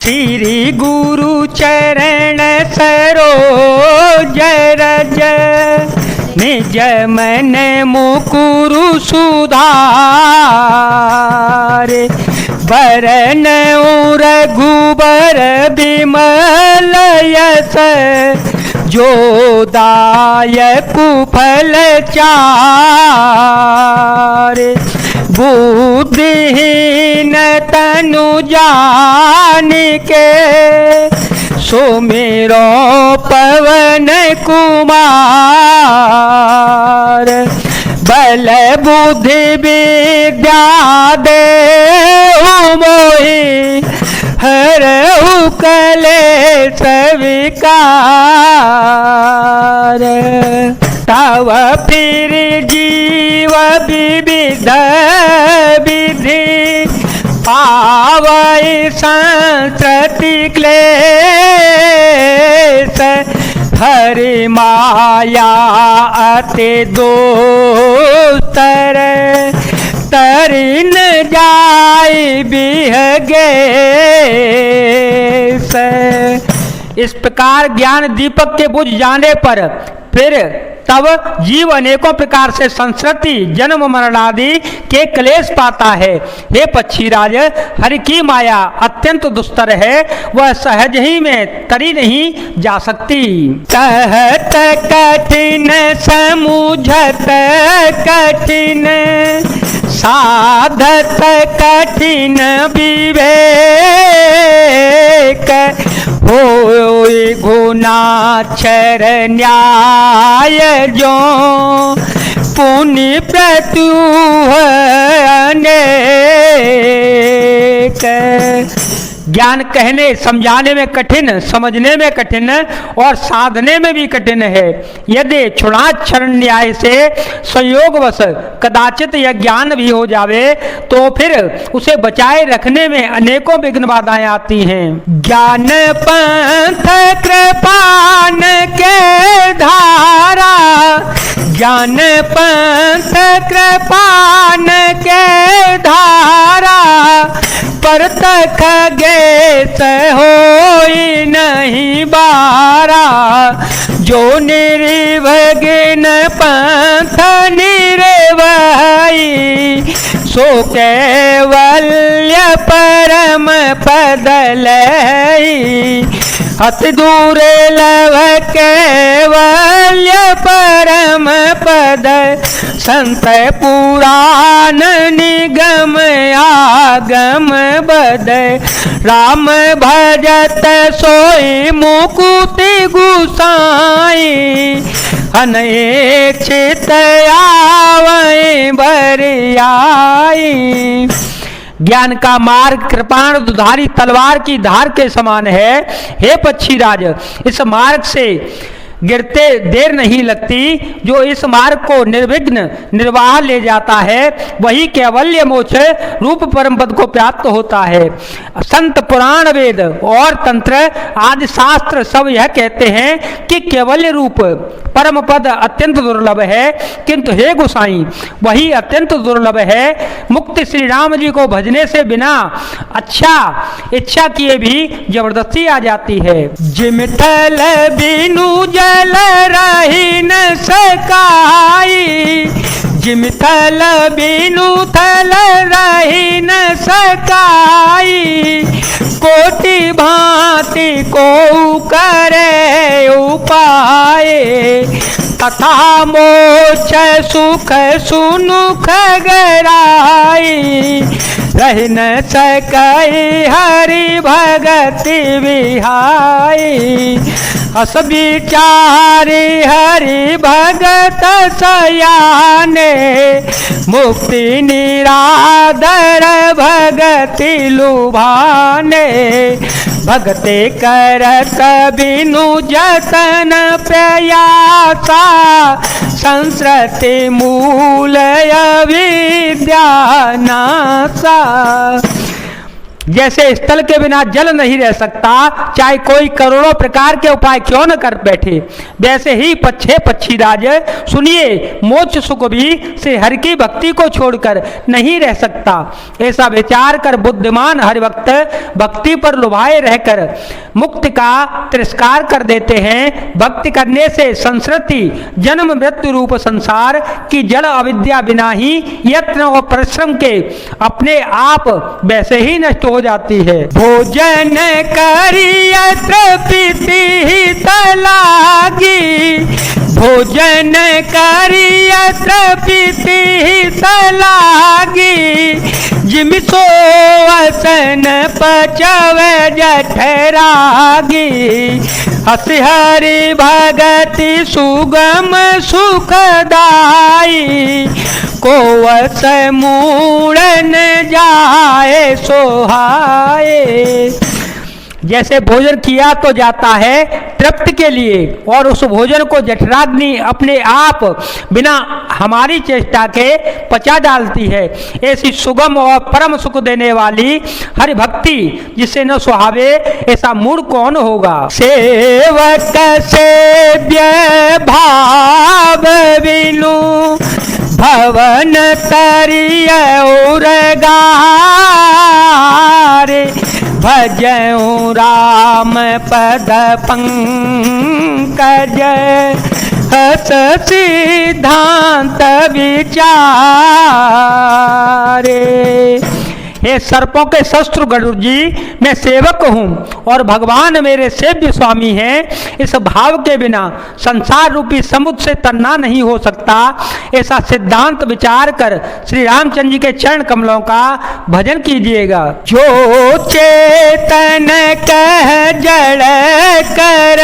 श्री गुरु चरण सरोज रज निज मन मुकुरु सुधार बरन रघुबर बिमल यस जो दायक फल चार बुद्धिहीन तनु जान के सुमिरो पवन कुमार बल बुद्धि विद्या देहु मोहि हरहु कलेश विकार तव फिर जीव विविध विधि पावै संस्कृति क्लेश हरि माया अति दोस्तर तरिन जाय बिहगे। इस प्रकार ज्ञान दीपक के बुझ जाने पर फिर तब जीव अनेकों प्रकार से संस्कृति जन्म मरण आदि के क्लेश पाता है। हे पक्षीराज, हरि की माया अत्यंत दुस्तर है, वह सहज ही में तरी नहीं जा सकती। कहत कठिन समुझत कठिन साधत कठिन विवेक होय गुणाक्षर न्याय जो पुण्य प्रत्युह अनेक। ज्ञान कहने समझाने में कठिन, समझने में कठिन और साधने में भी कठिन है। यदि क्षुणाक्षर न्याय से संयोगवश कदाचित यह ज्ञान भी हो जावे तो फिर उसे बचाए रखने में अनेकों विघ्न बाधाएं आती हैं। ज्ञान पंथ कृपान के धारा, ज्ञान पंथ कृपान के धारा परतख गेस होई नहीं बारा। जो निर्विघ्न पंथ निर्वही सो कैवल्य परम पद लई। अति दूर लव कैवल्य परम पद संत पुराण निगम आगम बद। राम भजत सोई मुकुति गुसाई अनेक्षित आवै बरियाई। ज्ञान का मार्ग कृपाण दुधारी तलवार की धार के समान है। हे पक्षीराज, इस मार्ग से गिरते देर नहीं लगती। जो इस मार्ग को निर्विघ्न निर्वाह ले जाता है वही कैवल्य मोक्ष रूप परम पद को प्राप्त होता है। संत पुराण वेद और तंत्र आदि शास्त्र सब यह कहते हैं कि कैवल्य रूप परम पद अत्यंत दुर्लभ है, किंतु हे गोसाई वही अत्यंत दुर्लभ है। मुक्ति श्री राम जी को भजने से बिना इच्छा किए भी जबरदस्ती आ जाती है। जिमिथल बिनु जल रही न सकाई, जिमिथल बिनु थल रही न सकाई। कोटि भांति को करे उपाय तथा मोक्ष सुख सुनुख गराई। रह न सकई हरि भगति विहाई। अस विचारी हरि भगत सयाने मुक्ति निरादर भगति लुभाने। भगते करत बिनु जतन प्रयासा संस्कृति मूल विद्या नासा। जैसे स्थल के बिना जल नहीं रह सकता, चाहे कोई करोड़ों प्रकार के उपाय क्यों न कर बैठे, वैसे ही पक्षीराज सुनिए, मोक्ष सुख भी श्री हरि की भक्ति को छोड़कर नहीं रह सकता। ऐसा विचार कर बुद्धिमान हरिभक्त भक्ति पर लुभाए रहकर मुक्ति का तिरस्कार कर देते हैं। भक्ति करने से संस्कृति जन्म मृत्यु रूप संसार की जड़ अविद्या बिना ही यत्न और परिश्रम के अपने आप वैसे ही नष्ट हो जाती है। भोजन करिय तृप्ति तलागी, भोजन करिय तृप्ति तलागी, जिम सो वसन पचवे जठरागी, हसि हरि भगति सुगम सुखदाई, को वस मूड़न जाए सोहाए। जैसे भोजन किया तो जाता है तृप्ति के लिए और उस भोजन को जठराग्नि अपने आप बिना हमारी चेष्टा के पचा डालती है। ऐसी सुगम और परम सुख देने वाली हरि भक्ति जिसे न सुहावे, ऐसा मूढ़ कौन होगा। सेवक सेव्य भाव बिनु भवन तरिय उरगारे, भजऊँ राम पद पंकज, हस सिद्धांत विचारे। हे सर्पों के शस्त्र गरुड़ जी, मैं सेवक हूँ और भगवान मेरे सेव्य स्वामी हैं। इस भाव के बिना संसार रूपी समुद्र से तरना नहीं हो सकता। ऐसा सिद्धांत विचार कर श्री रामचंद्र जी के चरण कमलों का भजन कीजिएगा। जो चेतन कह जड़ कर